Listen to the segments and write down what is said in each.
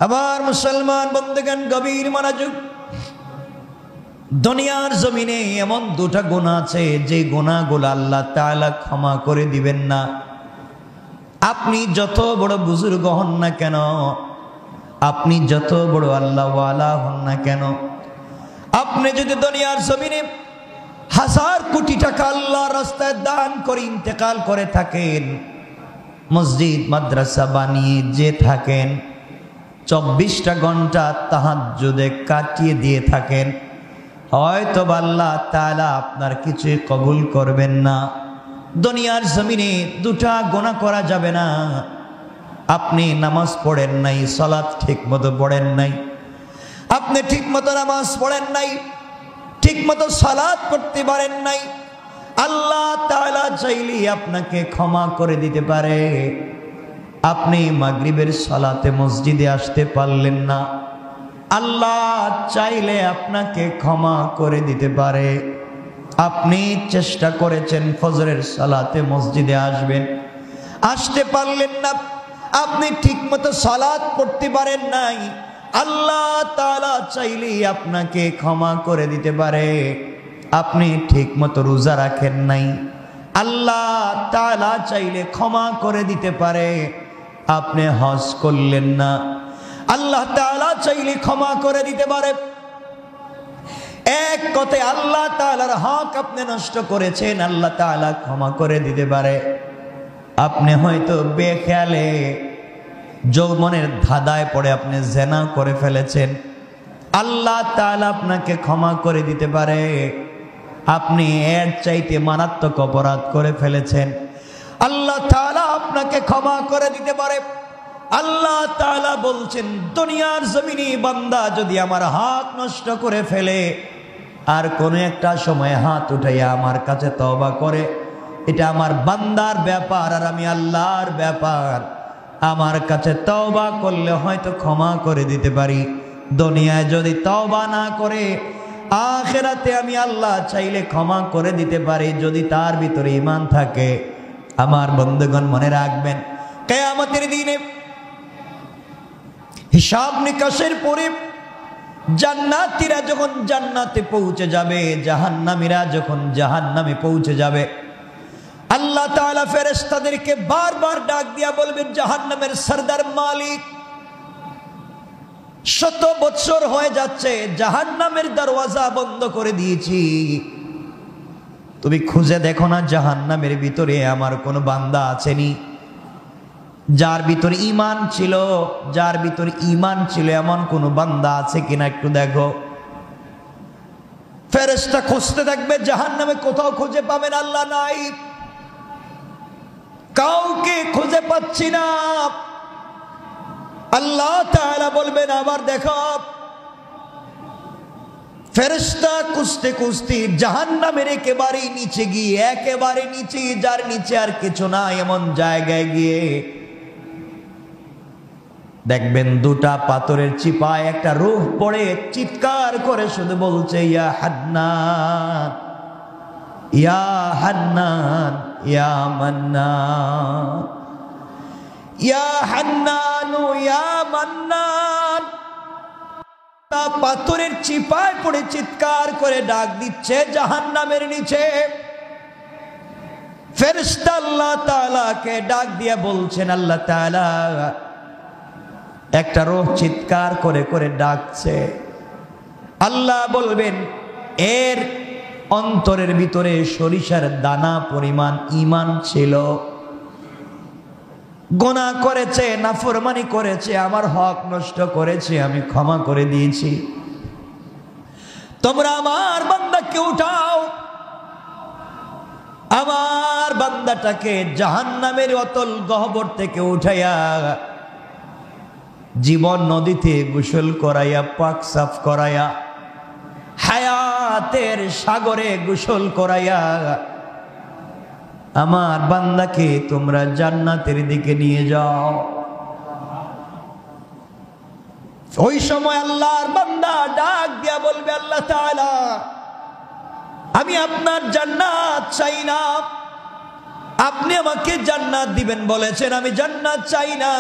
আবার মুসলমান বন্ধুগণ গভীর মনোযোগ। দুনিয়ার জমিনে এমন দুটা গুনাহ আছে যে গুনাহগুলো আল্লাহ তাআলা ক্ষমা করে দিবেন না। আপনি যত বড় বুজুর্গ হন না কেন, আপনি যত বড় আল্লাহওয়ালা হন না কেন, আপনি যদি দুনিয়ার জমিনে 1000 কোটি টাকা আল্লাহর রাস্তায় দান করে ইন্তেকাল করে থাকেন, মসজিদ মাদ্রাসা বানিয়ে যে থাকেন, 24টা ঘন্টা তাহাজ্জুদে কাটিয়ে দিয়ে থাকেন, হয়তো আল্লাহ তাআলা আপনার কিছুই কবুল করবেন না। দুনিয়ার জমিনে দুটা গুনাহ করা যাবে না। আপনি নামাজ পড়েন নাই, সালাত ঠিক মতো পড়েন নাই, আপনি ঠিক মতো নামাজ পড়েন নাই, ঠিক মতো সালাত পড়তে পারেন নাই, আল্লাহ তাআলা চাইলে আপনাকে ক্ষমা করে দিতে পারে। আপনি মাগরিবের সালাতে মসজিদে আসতে পারলেন না, আল্লাহ চাইলে আপনাকে ক্ষমা করে দিতে পারে। আপনি চেষ্টা করেছেন ফজরের সালাতে মসজিদে আসবেন, আসতে পারলেন না, আপনি ঠিকমতো সালাত পড়তে পারেন নাই, আল্লাহ তাআলা চাইলে আপনাকে ক্ষমা করে দিতে পারে। আপনি ঠিকমতো রোজা রাখেন নাই, আল্লাহ তাআলা চাইলে ক্ষমা করে দিতে পারে। আপনি হজ করলেন না, আল্লাহ তাআলা চাইলে ক্ষমা করে দিতে পারে। এক কথায় আল্লাহ তাআলার হক আপনি নষ্ট করেছেন, আল্লাহ তাআলা ক্ষমা করে দিতে পারে। আপনি হয়তো বেখেয়ালে যৌবনের ধাঁধায় পড়ে আপনি জিনা করে ফেলেছেন, আল্লাহ তাআলা আপনাকে ক্ষমা করে দিতে পারে। আপনি এর চাইতে মারাত্মক অপরাধ করে ফেলেছেন, আল্লাহ তাআলা আপনাকে ক্ষমা করে দিতে পারে। আল্লাহ তাআলা বলছেন, দুনিয়ার জমিনে বান্দা যদি আমার হক নষ্ট করে ফেলে আর কোনো একটা সময় হাত উঠাইয়া আমার কাছে তওবা করে, এটা আমার বান্দার ব্যাপার আর আমি আল্লাহর ব্যাপার। আমার কাছে তওবা করলে হয়তো ক্ষমা করে দিতে পারি। দুনিয়ায় যদি তওবা না করে, আখিরাতে আমি আল্লাহ চাইলে ক্ষমা করে দিতে পারি, যদি তার ভিতরে ঈমান থাকে। আমার বন্ধুগণ মনে রাখবেন, কিয়ামতের দিনে হিসাব নিকাশের পরে জান্নাতীরা যখন জান্নাতে পৌঁছে যাবে, জাহান্নামীরা যখন জাহান্নামে পৌঁছে যাবে, আল্লাহ তাআলা ফেরেশতাদেরকে বারবার ডাক দিয়া বলবেন, জাহান্নামের সরদার মালিক, 100 বছর হয়ে যাচ্ছে জাহান্নামের দরওয়াজা বন্ধ করে দিয়েছি, তুমি খুঁজে দেখো না জাহান্নামের ভিতরে আমার কোনো বান্দা আছেনি যার ভিতরে ঈমান ছিল, যার ভিতরে ঈমান ছিল এমন কোনো বান্দা আছে কিনা একটু দেখো। ফেরেশতা খুঁজতে থাকবে, জাহান্নামে কোথাও খুঁজে পাবেন আল্লাহ নাই, কাউকে খুঁজে পাচ্ছি না। আল্লাহ তাআলা বলবেন, আবার দেখো। ফেরেশতা খুঁজতে খুঁজতে জাহান্নামের একেবারে নিচে গিয়ে, একেবারে নিচে, যার নিচে আর কিছু না এমন জায়গায় গিয়ে দেখবেন দুটা পাথরের চিপায় একটা রূহ পড়ে চিৎকার করে শুধু বলছে, ইয়া হান্নান, ইয়া হান্নান, ইয়া মান্নান, ইয়া হান্নান, ইয়া মান্নান। পাথরের চিপায় পড়ে চিৎকার করে ডাক দিচ্ছে জাহান্নামের নিচে। ফেরেশতা আল্লাহ তাআলাকে ডাক দিয়ে বলছেন, আল্লাহ তাআলা একটা রূহ চিৎকার করে করে ডাকছে। আল্লাহ বলবেন, এর অন্তরের ভিতরে সরিষার দানা পরিমাণ ঈমান ছিল, গুনাহ করেছে, নাফরমানি করেছে, আমার হক নষ্ট করেছে, আমি ক্ষমা করে দিয়েছি, তোমরা আমার বান্দাকে উঠাও, আমার বান্দাটাকে জাহান্নামের অতল গহ্বর থেকে উঠাইয়া জীবন নদীতে গোসল করাইয়া, পাক সাফ করাইয়া, হায়াতের সাগরে গোসল করাইয়া আমার বান্দাকে তোমরা জান্নাতের দিকে নিয়ে যাও। ওই সময় আল্লাহর বান্দা ডাক দিয়া বলবে, আল্লাহ তাআলা, আমি আপনার জান্নাত চাই না, আপনি আমাকে জান্নাত দিবেন বলেছেন, আমি জান্নাত চাই না,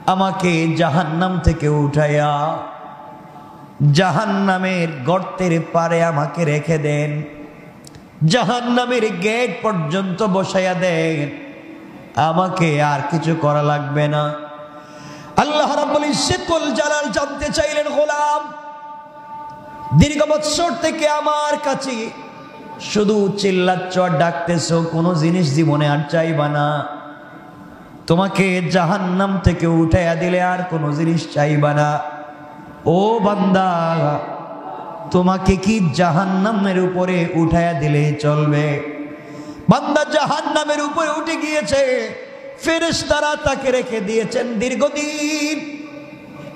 আমাকে জাহান্নাম থেকে উঠাইয়া জাহান্নামের গর্তের পারে আমাকে রেখে দেন, জাহান্নামের গেট পর্যন্ত বসাইয়া দেন, আমাকে আর কিছু করা লাগবে না। আল্লাহ রাব্বুল ইজ্জত ওয়াল জালাল জানতে চাইলেন, গোলাম দীর্ঘ বৎসর থেকে আমার কাছে শুধু চিল্লাচ্ছ আর ডাকতেছো, কোনো জিনিস জীবনে আর চাইবা না, তোমাকে জাহান্নাম থেকে উঠাইয়া দিলে আর কোনো জিনিস চাইবা না। ও বান্দা, তোমাকে কি জাহান্নামের উপরে উঠাইয়া দিলে চলবে? বান্দা জাহান্নামের উপরে উঠে গিয়েছে, ফেরেশতারা তাকে রেখে দিয়েছেন দীর্ঘদিন,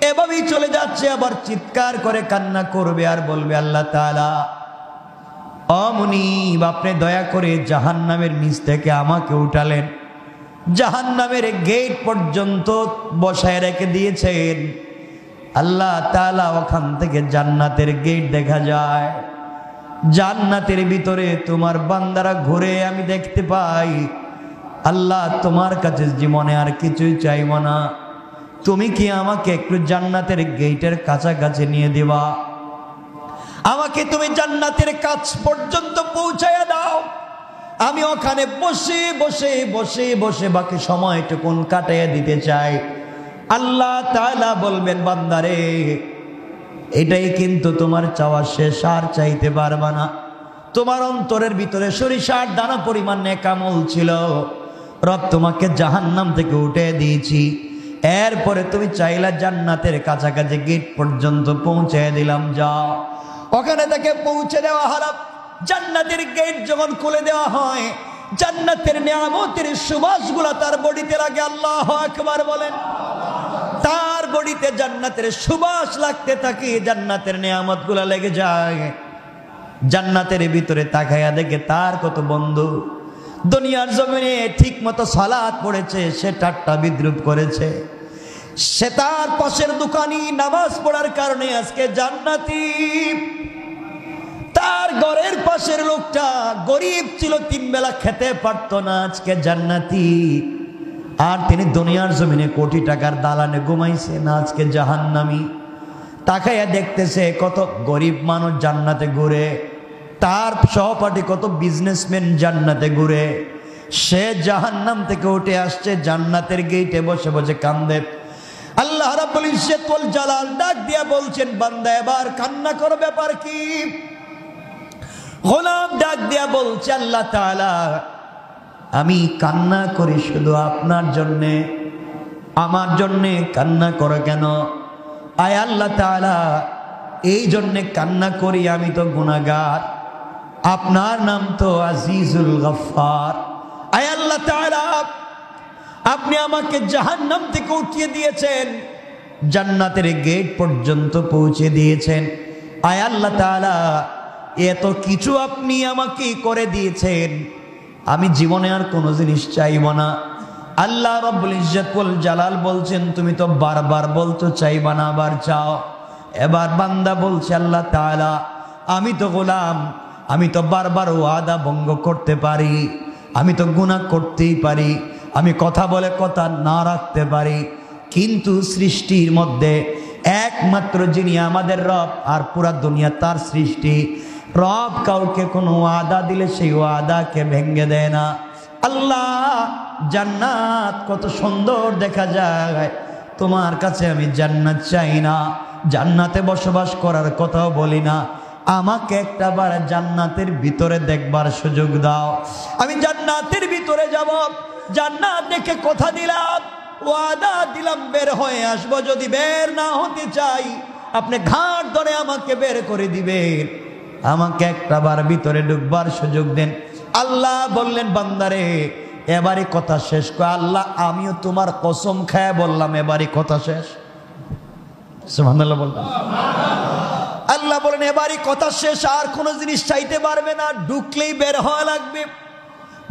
এভাবেই চলে যাচ্ছে। আবার চিৎকার করে কান্না করবে আর বলবে, আল্লাহ তাআলা ও মুনিব, আপনি দয়া করে জাহান্নামের নিচ থেকে আমাকে উঠালেন, জাহান্নামের গেট পর্যন্ত বসায় রেখে দিয়েছেন। আল্লাহ তাআলা ওখান থেকে জান্নাতের গেট দেখা যায়, জান্নাতের ভিতরে তোমার বান্দারা ঘুরে আমি দেখতে পাই। আল্লাহ তোমার কাছে জীবনে আর কিছুই চাইব না, তুমি কি আমাকে একটু জান্নাতের গেটের কাছাকাছি নিয়ে দিবা? আমাকে তুমি জান্নাতের কাছ পর্যন্ত পৌঁছায়া দাও, আমি ওখানে বসে বসে বসে বসে বাকি সময়টুকুন কাটাইয়া দিতে চাই। আল্লাহ তাআলা বলবেন, বান্দারে এটাই কিন্তু তোমার চাওয়া শেষ, আর চাইতে পারবা না। তোমার অন্তরের ভিতরে সরিষার দানা পরিমাণ নেক আমল ছিল, রব তোমাকে জাহান্নাম থেকে উঠে দিয়েছি, এরপরে তুমি চাইলা জান্নাতের কাছাকাছি গেট পর্যন্ত পৌঁছে দিলাম, যাও। ওখানে তাকে পৌঁছে দেওয়া হলো। জান্নাতের গেট যখন খুলে দেওয়া হয়, জান্নাতের নিয়ামতের সুবাসগুলো তার বডিতে লাগে। আল্লাহু আকবার বলেন। তার বডিতে জান্নাতের সুবাস লাগতে থাকে, জান্নাতের নিয়ামতগুলো লেগে যায়। জান্নাতের ভিতরে তাকায়া দেখে তার কত বন্ধু দুনিয়ার জমিনে ঠিক মতো সালাত পড়েছে, সে ঠাট্টা বিদ্রুপ করেছে। সে তার পাশের দোকানি নামাজ পড়ার কারণে আজকে জান্নাতি। তার ঘরের পাশের লোকটা গরিব ছিল, 3 বেলা খেতে পারতো না, আজকে জান্নাতি। আর তিনি দুনিয়ার জমিনে কোটি টাকার দালানে ঘুমাইছে না, আজকে জাহান্নামী। তাকাইয়া দেখতেছে কত গরিব মানুষ জান্নাতে ঘুরে, তার সহপাঠী কত বিজনেসম্যান জান্নাতে ঘুরে, সে জাহান্নাম থেকে উঠে আসছে, জান্নাতের গেটে বসে বসে কান্দে। আল্লাহ রাব্বুল ইজ্জত ওয়াল জালাল ডাক দিয়া বলছেন, বান্দা এবার কান্না করো, ব্যাপার কি? গোলাম ডাক দিয়া বলছে, আল্লাহ তাআলা আমি কান্না করি শুধু আপনার জন্যে, আমার জন্যে কান্না করো কেন? আয় আল্লাহ তাআলা, এই জন্যে কান্না করি, আমি তো গুনাহগার, আপনার নাম তো আজিজুল গফফার। আয় আল্লাহ তাআলা, আপনি আমাকে জাহান্নাম থেকে উঠিয়ে দিয়েছেন, জান্নাতের গেট পর্যন্ত পৌঁছে দিয়েছেন। আয় আল্লাহ তাআলা, এত কিছু আপনি আমাকে করে দিয়েছেন, আমি জীবনে আর কোনো জিনিস চাইব না। আল্লাহ রাব্বুল ইজ্জত ওয়াল জালাল বলছেন, তুমি তো বারবার বলতো চাইবা না, আবার চাও। এবার বান্দা বলছে, আল্লাহ তাআলা আমি তো গোলাম, আমি তো বারবার ওয়াদা ভঙ্গ করতে পারি, আমি তো গুনাহ করতেই পারি, আমি কথা বলে কথা না রাখতে পারি, কিন্তু সৃষ্টির মধ্যে একমাত্র যিনি আমাদের রব আর পুরা দুনিয়া তার সৃষ্টি, রব কাউকে কোনো ওয়াদা দিলে সেই ওয়াদাকে ভেঙে দেয় না। আল্লাহ জান্নাত কত সুন্দর দেখা যায়, তোমার কাছে আমি জান্নাত চাই না, জান্নাতে বসবাস করার কথাও বলি না, আমাকে একটা বার জান্নাতের ভিতরে দেখবার সুযোগ দাও, আমি জান্নাতের ভিতরে যাব, জান্নাত দেখে কথা দিলাম, ওয়াদা দিলাম বের হয়ে আসবো, যদি বের না হতে চাই আপনি ঘাট ধরে আমাকে বের করে দিবেন, আমাকে একটা বার ভিতরে ঢুকবার সুযোগ দেন। আল্লাহ বললেন, বান্দারে এবারে কথা শেষ কর। আল্লাহ আমিও তোমার কসম খায় বললাম, এবারে কথা শেষ। সুবহানাল্লাহ বললাম। আল্লাহ বলেন, এবারে কথা শেষ, আর কোনো জিনিস চাইতে পারবে না, ঢুকলেই বের হওয়া লাগবে।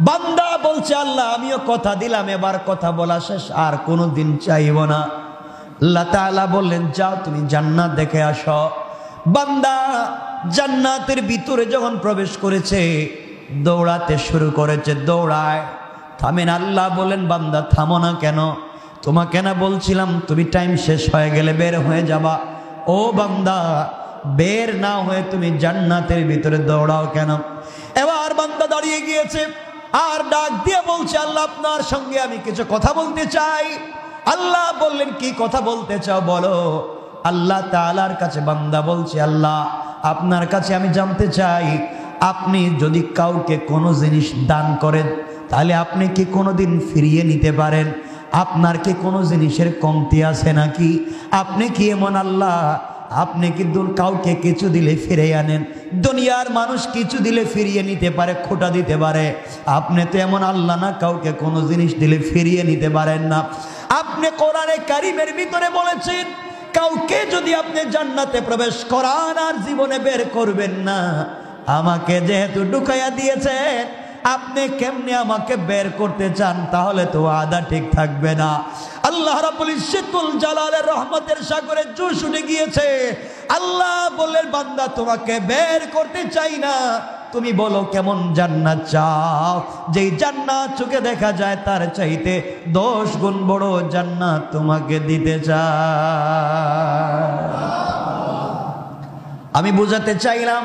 বান্দা বলছে, আল্লাহ আমিও কথা দিলাম, এবার কথা বলা শেষ, আর কোনো দিন চাইব না। আল্লাহ তাআলা বললেন, যাও তুমি জান্নাত দেখে আসো। বান্দা জান্নাতের ভিতরে যখন প্রবেশ করেছে, দৌড়াতে শুরু করেছে, দৌড়ায়, থামেন। আল্লাহ বলেন, বান্দা থামো না কেন? তোমাকে না বলছিলাম তুমি টাইম শেষ হয়ে গেলে বের হয়ে যাবা? ও বান্দা, বের না হয়ে তুমি জান্নাতের ভিতরে দৌড়াও কেন? এবার বান্দা দাঁড়িয়ে গিয়েছে আর ডাক দিয়ে বলছে, আল্লাহ আপনার সঙ্গে আমি কিছু কথা বলতে চাই। আল্লাহ বললেন, কি কথা বলতে চাও বলো। আল্লাহ তাআলার কাছে বান্দা বলছে, আল্লাহ আপনার কাছে আমি জানতে চাই, আপনি যদি কাউকে কোনো জিনিস দান করেন তাহলে আপনি কি কোনোদিন ফিরিয়ে নিতে পারেন? আপনার কি কোনো জিনিসের কমতি আছে নাকি? আপনি কি এমন আল্লাহ, আপনি কি কাউকে কিছু দিলে ফিরে আনেন? দুনিয়ার মানুষ কিছু দিলে ফিরিয়ে নিতে পারে, খোটা দিতে পারে। আপনি তো এমন আল্লাহ না, কাউকে কোনো জিনিস দিলে ফিরিয়ে নিতে পারেন না। আপনি কোরআনে কারীমের ভিতরে বলেছেন, কাউকে যদি আপনি জান্নাতে প্রবেশ করান আর জীবনে বের করবেন না, আমাকে যেহেতু ঢুকাইয়া দিয়েছেন, আপনি কেমনে আমাকে বের করতে চান? তাহলে তো আদা ঠিক থাকবে না। আল্লাহ রাব্বুল ইজ্জতুল জালালের রহমতের সাগরে জোশ উঠে গিয়েছে। আল্লাহ বললেন, বান্দা তোমাকে বের করতে চাই না, তুমি বলো কেমন জান্নাত চাও? যেই জান্নাত চোখে দেখা যায় তার চাইতে 10 গুণ বড় জান্নাত তোমাকে দিতে চাই। আমি বুঝাতে চাইলাম,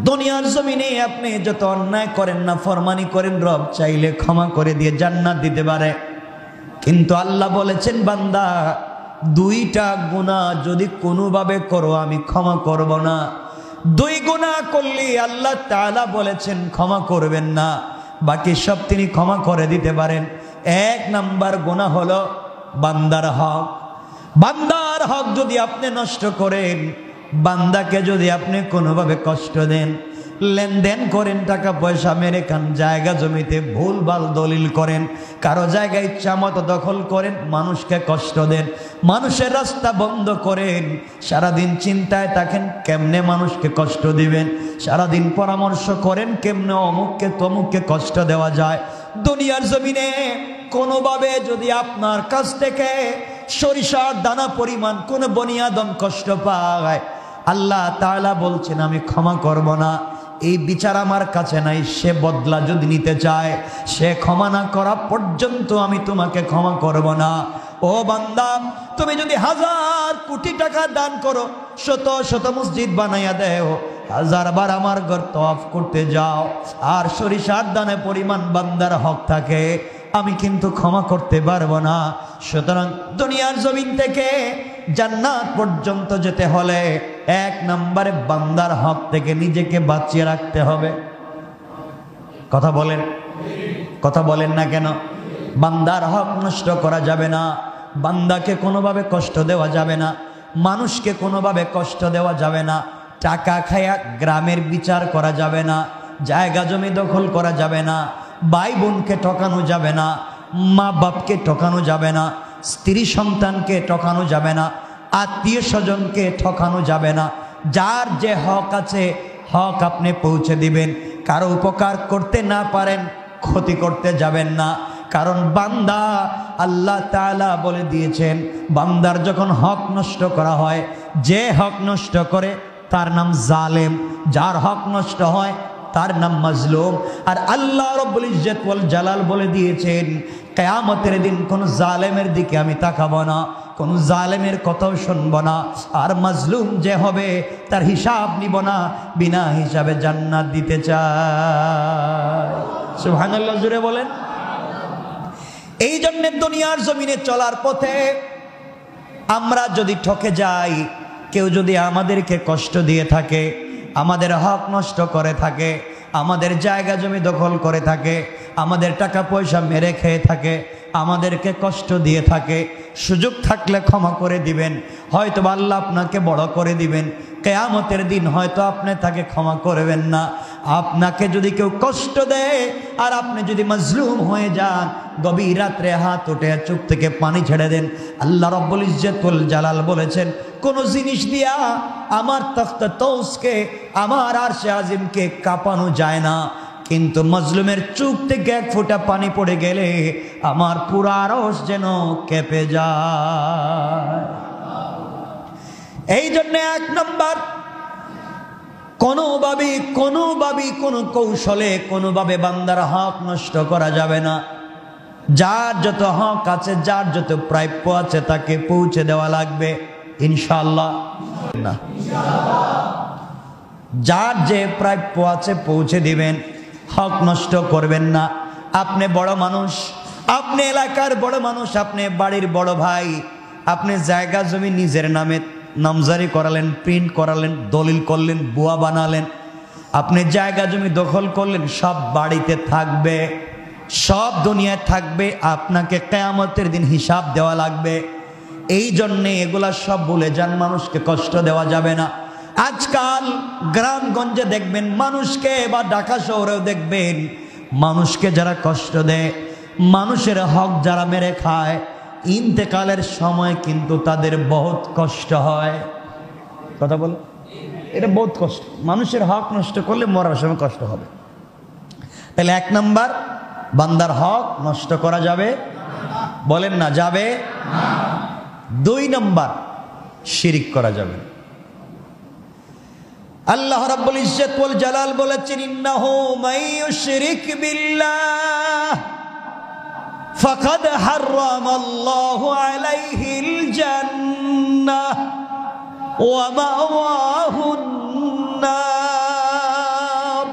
দুনিয়ার জমিনে আপনি যত অন্যায় করেন না, ফরমানি করেন, রব চাইলে ক্ষমা করে দিয়ে জান্নাত দিতে পারে। কিন্তু আল্লাহ বলেছেন, বান্দা 2টা গুনাহ যদি কোনোভাবে করো আমি ক্ষমা করব না। 2 গুনাহ করলে আল্লাহ তাআলা বলেছেন ক্ষমা করবেন না, বাকি সব তিনি ক্ষমা করে দিতে পারেন। 1 নাম্বার গুনাহ হলো বান্দার হক। বান্দার হক যদি আপনি নষ্ট করেন, বান্দাকে যদি আপনি কোনোভাবে কষ্ট দেন, লেনদেন করেন, টাকা পয়সা মেরে খান, জায়গা জমিতে ভুলভাল দলিল করেন, কারো জায়গায় ইচ্ছামতো দখল করেন, মানুষকে কষ্ট দেন, মানুষের রাস্তা বন্ধ করেন, সারাদিন চিন্তায় থাকেন কেমনে মানুষকে কষ্ট দিবেন, সারাদিন পরামর্শ করেন কেমনে অমুককে তমুককে কষ্ট দেওয়া যায়। দুনিয়ার জমিনে কোনোভাবে যদি আপনার কাছ থেকে সরিষার দানা পরিমাণ কোনো বনিয়াদম কষ্ট পায়, আল্লাহ তাআলা বলছেন আমি ক্ষমা করব না। এই বিচার আমার কাছে নাই। সে বদলা যদি নিতে চায়, সে ক্ষমা না করা পর্যন্ত আমি তোমাকে ক্ষমা করব না। ও বান্দা, তুমি যদি 1000 কোটি টাকা দান করো, শত শত মসজিদ বানাইয়া দেও, 1000 বার আমার ঘর তওয়াফ করতে যাও, আর সরিষার দানে পরিমাণ বান্দার হক থাকে, আমি কিন্তু ক্ষমা করতে পারবো না। সুতরাং দুনিয়ার জমিন থেকে জান্নাত পর্যন্ত যেতে হলে 1 নম্বরে বান্দার হক থেকে নিজেকে বাঁচিয়ে রাখতে হবে। কথা বলেন, কথা বলেন না কেন? বান্দার হক নষ্ট করা যাবে না, বান্দাকে কোনোভাবে কষ্ট দেওয়া যাবে না, মানুষকে কোনোভাবে কষ্ট দেওয়া যাবে না, টাকা খায়া গ্রামের বিচার করা যাবে না, জায়গা জমি দখল করা যাবে না, ভাই বোনকে ঠকানো যাবে না, মা বাপকে ঠকানো যাবে না, স্ত্রী সন্তানকে ঠকানো যাবে না, আত্মীয় স্বজনকে ঠকানো যাবে না। যার যে হক আছে হক আপনি পৌঁছে দিবেন। কারো উপকার করতে না পারেন, ক্ষতি করতে যাবেন না। কারণ বান্দা, আল্লাহ তাআলা বলে দিয়েছেন, বান্দার যখন হক নষ্ট করা হয়, যে হক নষ্ট করে তার নাম জালেম, যার হক নষ্ট হয় তার নাম মাজলুম। আর আল্লাহ রাব্বুল ইজ্জত ওয়াল জালাল বলে দিয়েছেন, কিয়ামতের দিন কোন জালেমের দিকে আমি তাকাবো না, কোন জালেমের কথাও শুনবো না, আর মাজলুম যে হবে তার হিসাব নিব না, বিনা হিসাবে জান্নাত দিতে চাই। সুবহানাল্লাহ, জোরে বলেন। এই জন্য দুনিয়ার জমিনে চলার পথে আমরা যদি ঠকে যাই, কেউ যদি আমাদেরকে কষ্ট দিয়ে থাকে, আমাদের হক নষ্ট করে থাকে, আমাদের জায়গা জমি দখল করে থাকে, আমাদের টাকা পয়সা মেরে খেয়ে থাকে, আমাদেরকে কষ্ট দিয়ে থাকে, সুযোগ থাকলে ক্ষমা করে দিবেন। হয়তো আল্লাহ আপনাকে বড় করে দিবেন, কিয়ামতের দিন হয়তো আপনি তাকে ক্ষমা করবেন না। আপনাকে যদি কেউ কষ্ট দেয় আর আপনি যদি মাজলুম হয়ে যান, গভীর রাত্রে হাত উঠে চোখ থেকে পানি ছেড়ে দেন। আল্লাহ রাব্বুল ইজ্জত ওয়াল জালাল বলেছেন, কোন জিনিস দিয়া আমার তখতে তৌসকে, আমার আরশে আজিমকে কাঁপানো যায় না, কিন্তু মাজলুমের চোখ থেকে 1 ফোঁটা পানি পড়ে গেলে আমার পুরা আরশ যেন কেঁপে যায়। এই জন্য 1 নম্বর, কোনোভাবে কোনো কৌশলে কোনোভাবে বান্দার হক নষ্ট করা যাবে না। যার যত হক আছে, যার যত প্রাপ্য আছে তাকে পৌঁছে দেওয়া লাগবে ইনশাআল্লাহ। না, যার যে প্রাপ্য আছে পৌঁছে দিবেন, হক নষ্ট করবেন না। আপনি বড় মানুষ, আপনি এলাকার বড় মানুষ, আপনি বাড়ির বড় ভাই, আপনি জায়গা জমি নিজের নামে নামজারি করালেন, প্রিন্ট করালেন, দলিল করলেন, বুয়া বানালেন, আপনি জায়গা জমি দখল করলেন, সব বাড়িতে থাকবে, সব দুনিয়ায় থাকবে, আপনাকে কিয়ামতের দিন হিসাব দেওয়া লাগবে। এই জন্যে এগুলা সব ভুলে যান, মানুষকে কষ্ট দেওয়া যাবে না। আজকাল গ্রামগঞ্জে দেখবেন মানুষকে, বা ঢাকা শহরেও দেখবেন মানুষকে যারা কষ্ট দেয়, মানুষের হক যারা মেরে খায়, ইন্তেকালের সময় কিন্তু তাদের বহুত কষ্ট হয়। কথা বল, এটা বহুত কষ্ট। মানুষের হক নষ্ট করলে মরার সময় কষ্ট হবে। তাহলে 1 নাম্বার, বান্দার হক নষ্ট করা যাবে, বলেন না যাবে। 2 নাম্বার, শিরিক করা যাবে। আল্লাহ রাব্বুল ইজ্জত ওয়াল জালাল বলেছেন, ইন্নাহু মাইয়ুশরিক বিল্লাহ ফাকাদ হারামাল্লাহু আলাইহিল জান্নাহ ওয়া মাওয়াহুন নার।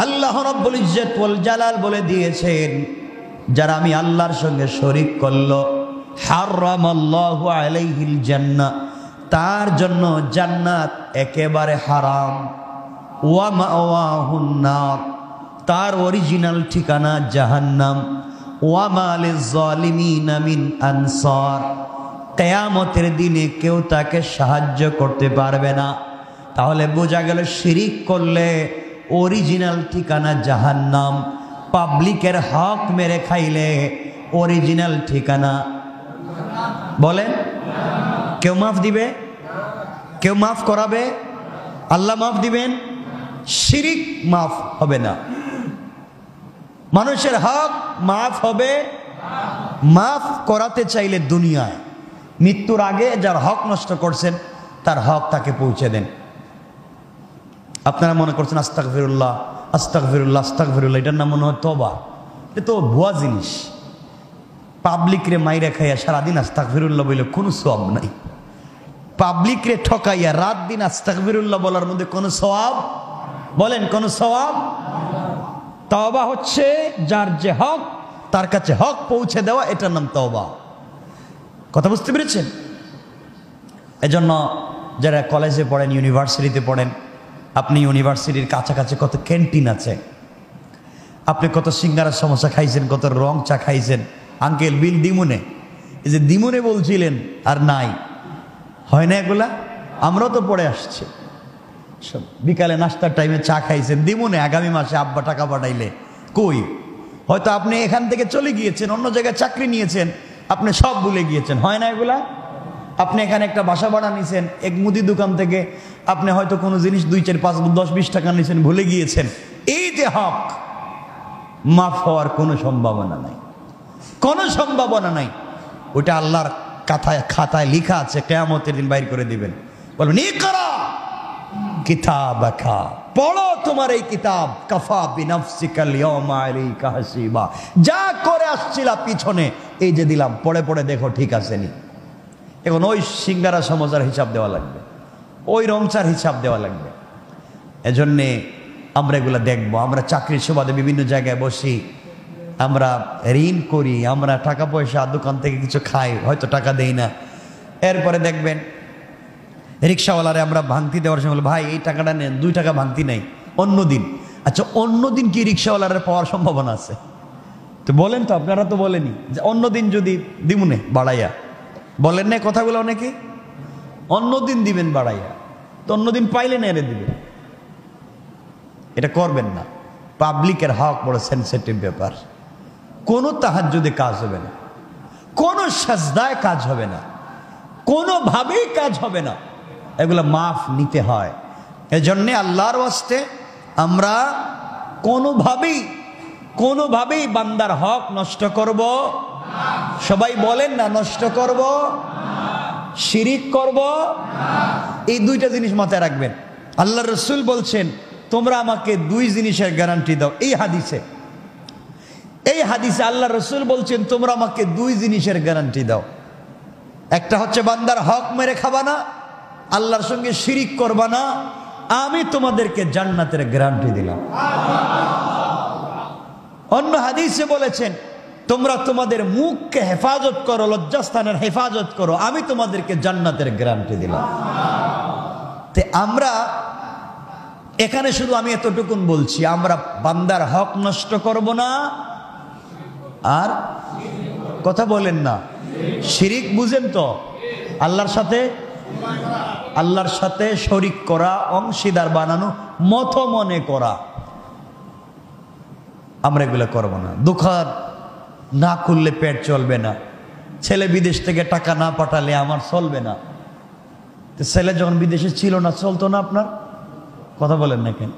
আল্লাহ রাব্বুল ইজ্জত ওয়াল জালাল বলে দিয়েছেন, যারা আমি আল্লাহর সঙ্গে শরীক করলো, হারামাল্লাহু আলাইহিল জান্নাহ, তার জন্য জান্নাত একেবারে হারাম। ওয়া মাওয়াহুন নার, তার অরিজিনাল ঠিকানা জাহান্নাম। ওয়া মা লিয-যালিমিনা মিন আনসার, কিয়ামতের দিনে কেউ তাকে সাহায্য করতে পারবে না। তাহলে বোঝা গেল শিরিক করলে অরিজিনাল ঠিকানা জাহান্নাম, পাবলিকের হক মেরে খাইলে অরিজিনাল ঠিকানা বলেন কেউ মাফ দিবে? কেউ মাফ করাবে? আল্লাহ মাফ দিবেন? শিরিক মাফ হবে না। মানুষের হক মাফ হবে, মাফ করাতে চাইলে দুনিয়ায় মৃত্যুর আগে যার হক নষ্ট করছেন তার হক তাকে পৌঁছে দেন। আপনারা মনে করছেন আস্তাগফিরুল্লাহ আস্তাগফিরুল্লাহ আস্তাগফিরুল্লাহ, এটার নাম মনে হয় তওবা। এটা তো ভুয়া জিনিস। পাবলিক রে মাইরা খাইয়া সারাদিন আস্তাগফিরুল্লাহ বলে কোনো সওয়াব নাই। পাবলিক রে ঠকাইয়া রাত দিন আস্তাগফিরুল্লাহ বলার মধ্যে কোনো সওয়াব, বলেন কোনো সওয়াব? তওবা হচ্ছে যার যে হক তার কাছে হক পৌঁছে দেওয়া, এটার নাম তওবা। কথা বুঝতে পেরেছেন? এজন্য যারা কলেজে পড়েন, ইউনিভার্সিটিতে পড়েন, আপনি ইউনিভার্সিটির কাছাকাছি কত ক্যান্টিন আছে, আপনি কত সিঙ্গারা সমোসা খাইছেন, কত রং চা খাইছেন। আঙ্কেল বিল দিমুনে, এই যে দিমুনে বলছিলেন আর নাই, হয় না এগুলা? আমরাও তো পড়ে আসছি। বিকালে নাস্তার টাইমে চা খাইছেন দিমুনে, আগামী মাসে আব্বা টাকা পাঠাইলে কই? হয়তো আপনি এখান থেকে চলে গিয়েছেন, অন্য জায়গায় চাকরি নিয়েছেন, আপনি সব ভুলে গিয়েছেন। হয় না এগুলা? আপনি এখানে একটা বাসা ভাড়া নিয়েছেন, এক মুদি দোকান থেকে আপনি হয়তো কোনো জিনিস 2, 4, 5, 10, 20 টাকা নিয়েছেন, ভুলে গিয়েছেন। এই যে হক, মাফ হওয়ার কোনো সম্ভাবনা নাই, কোনো সম্ভাবনা নাই। ওটা আল্লাহর খাতায় লেখা আছে, কিয়ামতের দিন বাইর করে দিবেন। বলবেন ইকরা কিতাবাকা, পড়ো তোমার এই কিতাব, কাফা বিনাফসিকাল ইয়াওমা আলাইকা হাসিবা। যা করে আসছিলা পিছনে, এই যে দিলাম, পড়ে পড়ে দেখো ঠিক আছে নি। এখন ওই সিঙ্গারা সমোসার হিসাব দেওয়া লাগবে, ওই রংচার হিসাব দেওয়া লাগবে। এজন্যে আমরা এগুলো দেখবো। আমরা চাকরির সুবাদে বিভিন্ন জায়গায় বসি, আমরা ঋণ করি, আমরা টাকা পয়সা দোকান থেকে কিছু খাই, হয়তো টাকা দেই না। এরপরে দেখবেন রিক্সাওয়ালারে আমরা ভাঙতি দেওয়ার সময়, ভাই এই টাকাটা নেন, 2 টাকা ভাঙতি নেই, অন্য দিন। আচ্ছা, অন্য দিন কি রিক্সাওয়ালারে পাওয়ার সম্ভাবনা আছে? তো বলেন তো, আপনারা তো বলেনি যে অন্য দিন যদি দিমুনে বাড়াইয়া, বলেন না কথাগুলো অনেকে? অন্য দিন দিবেন বাড়াইয়া, তো অন্য দিন পাইলে না এনে দিবেন। এটা করবেন না। পাবলিকের হক বড় সেনসিটিভ ব্যাপার। কোনো তাহাজ্জুদে কাজ হবে না, কোনো সাজদায় কাজ হবে না, কোনোভাবেই কাজ হবে না। এগুলো মাফ নিতে হয়। এজন্যে আল্লাহর ওয়াস্তে আমরা কোনোভাবেই বান্দার হক নষ্ট করব? সবাই বলেন না, নষ্ট করব, শিরিক করব। এই 2টা জিনিস মাথায় রাখবেন। আল্লাহ রসুল বলছেন, তোমরা আমাকে 2 জিনিসের গ্যারান্টি দাও। এই হাদিসে এই হাদিসে আল্লাহ রসুল বলছেন তোমরা আমাকে দুই জিনিসের গ্যারান্টি দাও, একটা হচ্ছে বান্দার হক মেরে খাবা না, আল্লাহর সঙ্গে শিরিক করবা না, আমি তোমাদেরকে জান্নাতের গ্যারান্টি দিলাম। অন্য হাদিসে বলেছেন তোমরা তোমাদের মুখকে হেফাজত করো, লজ্জাস্থানের হেফাজত করো, আমি তোমাদেরকে জান্নাতের গ্যারান্টি দিলাম। তে আমরা এখানে শুধু আমি এতটুকুন বলছি, আমরা বান্দার হক নষ্ট করব না, আর কথা বলেন না শিরিক বুঝেন তো, আল্লাহর সাথে শরিক করা, অংশীদার বানানো, মত মনে করা, আমরা এগুলো করব না। দোকান না খুললে পেট চলবে না, ছেলে বিদেশ থেকে টাকা না পাঠালে আমার চলবে না। ছেলে যখন বিদেশে ছিল না চলতো না আপনার, কথা বলেন না কেন?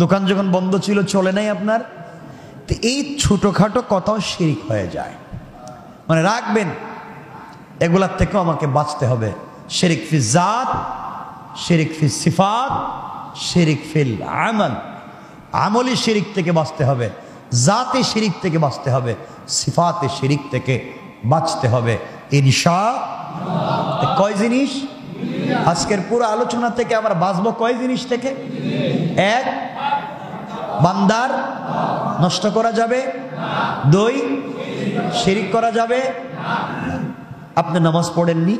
দোকান যখন বন্ধ ছিল চলে নাই আপনার। তো এই ছোটখাটো কথাও শিরিক হয়ে যায়, মানে রাখবেন এগুলার থেকেও আমাকে বাঁচতে হবে। শিরিক ফি জাত, শিরিক ফি সিফাত, শিরিক ফিল আমাল, আমলি শিরিক থেকে বাঁচতে হবে, জাতে শিরিক থেকে বাঁচতে হবে, সিফাতে শিরিক থেকে বাঁচতে হবে ইনশাআল্লাহ। কয় জিনিস? আজকের পুরো আলোচনা থেকে আমরা বাঁচবো কয় জিনিস থেকে? এক, বান্দার নষ্ট করা যাবে। দুই, শিরিক করা যাবে। আপনি নামাজ পড়েননি,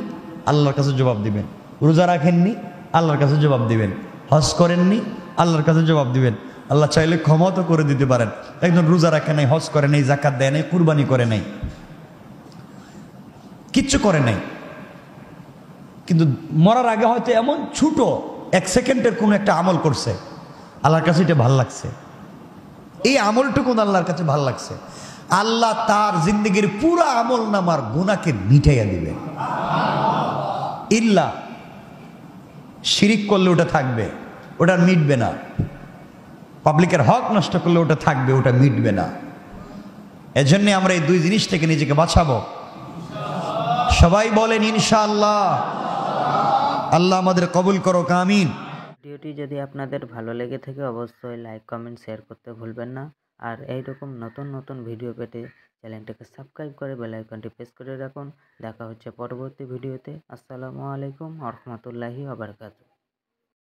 আল্লাহর কাছে জবাব দিবেন। রোজা রাখেননি, আল্লাহর কাছে জবাব দিবেন। হজ করেননি, আল্লাহর কাছে জবাব দিবেন। আল্লাহ চাইলে ক্ষমা তো করে দিতে পারেন। একজন রোজা রাখে নাই, হজ করে নাই, যাকাত দেয় নাই, কুরবানি করে নাই, কিচ্ছু করে নাই, কিন্তু মরার আগে হয়তো এমন ছোট এক সেকেন্ডের কোনো একটা আমল করছে, আল্লাহর কাছে এটা ভাল লাগছে। এই আমলটুকু আল্লাহর কাছে ভাল লাগছে, আল্লাহ তার জিন্দগির পুরো আমল নামার গুনাহকে মিটাইয়া দিবেন। ইল্লা শিরিক করলে ওটা থাকবে, ওটা মিটবে না। পাবলিকের হক নষ্ট করলে ওটা থাকবে, ওটা মিটবে না। এজন্য আমরা এই দুই জিনিস থেকে নিজেকে বাঁচাবো। সবাই বলেন ইনশাআল্লাহ। আল্লাহ আমাদের কবুল করো, আমিন। ভিডিওটি যদি আপনাদের ভালো লেগে থাকে অবশ্যই লাইক, কমেন্ট, শেয়ার করতে ভুলবেন না। আর এইরকম নতুন নতুন ভিডিও পেতে চ্যানেলটাকে সাবস্ক্রাইব করে বেল আইকনটি প্রেস করে রাখুন। দেখা হচ্ছে পরবর্তী ভিডিওতে। আসসালামু আলাইকুম ওয়া রাহমাতুল্লাহি ওয়া বারাকাতুহু।